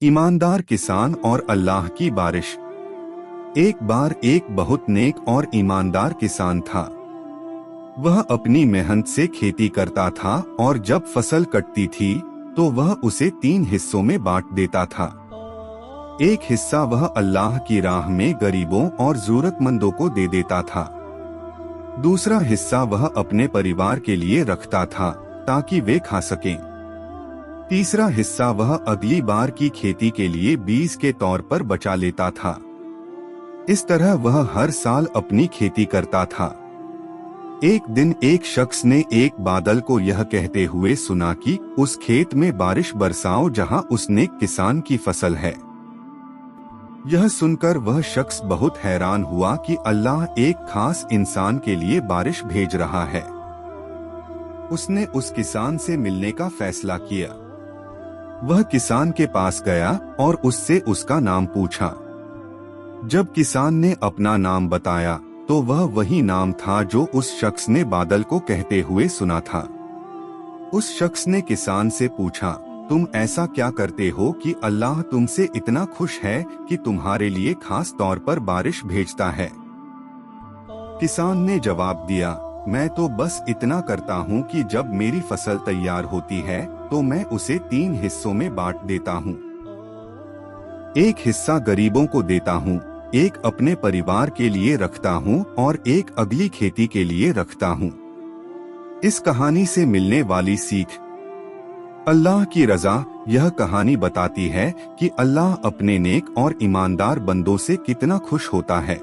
ईमानदार किसान और अल्लाह की बारिश। एक बार एक बहुत नेक और ईमानदार किसान था। वह अपनी मेहनत से खेती करता था और जब फसल कटती थी तो वह उसे 3 हिस्सों में बांट देता था। एक हिस्सा वह अल्लाह की राह में गरीबों और जरूरतमंदों को दे देता था। दूसरा हिस्सा वह अपने परिवार के लिए रखता था ताकि वे खा सकें। तीसरा हिस्सा वह अगली बार की खेती के लिए बीज के तौर पर बचा लेता था। इस तरह वह हर साल अपनी खेती करता था। एक दिन एक शख्स ने एक बादल को यह कहते हुए सुना कि उस खेत में बारिश बरसाओ जहां उस नेक किसान की फसल है। यह सुनकर वह शख्स बहुत हैरान हुआ कि अल्लाह एक खास इंसान के लिए बारिश भेज रहा है। उसने उस किसान से मिलने का फैसला किया। वह किसान के पास गया और उससे उसका नाम पूछा। जब किसान ने अपना नाम बताया तो वह वही नाम था जो उस शख्स ने बादल को कहते हुए सुना था। उस शख्स ने किसान से पूछा, तुम ऐसा क्या करते हो कि अल्लाह तुमसे इतना खुश है कि तुम्हारे लिए खास तौर पर बारिश भेजता है? किसान ने जवाब दिया, मैं तो बस इतना करता हूँ कि जब मेरी फसल तैयार होती है तो मैं उसे 3 हिस्सों में बांट देता हूँ। एक हिस्सा गरीबों को देता हूँ, एक अपने परिवार के लिए रखता हूँ और एक अगली खेती के लिए रखता हूँ। इस कहानी से मिलने वाली सीख। अल्लाह की रज़ा। यह कहानी बताती है कि अल्लाह अपने नेक और ईमानदार बंदों से कितना खुश होता है।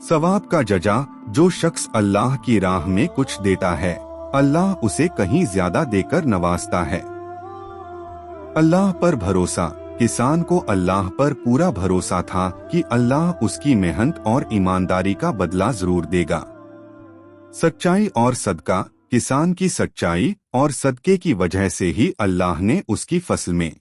सवाब का जजा। जो शख्स अल्लाह की राह में कुछ देता है, अल्लाह उसे कहीं ज्यादा देकर नवाजता है। अल्लाह पर भरोसा। किसान को अल्लाह पर पूरा भरोसा था कि अल्लाह उसकी मेहनत और ईमानदारी का बदला जरूर देगा। सच्चाई और सदका। किसान की सच्चाई और सदके की वजह से ही अल्लाह ने उसकी फसल में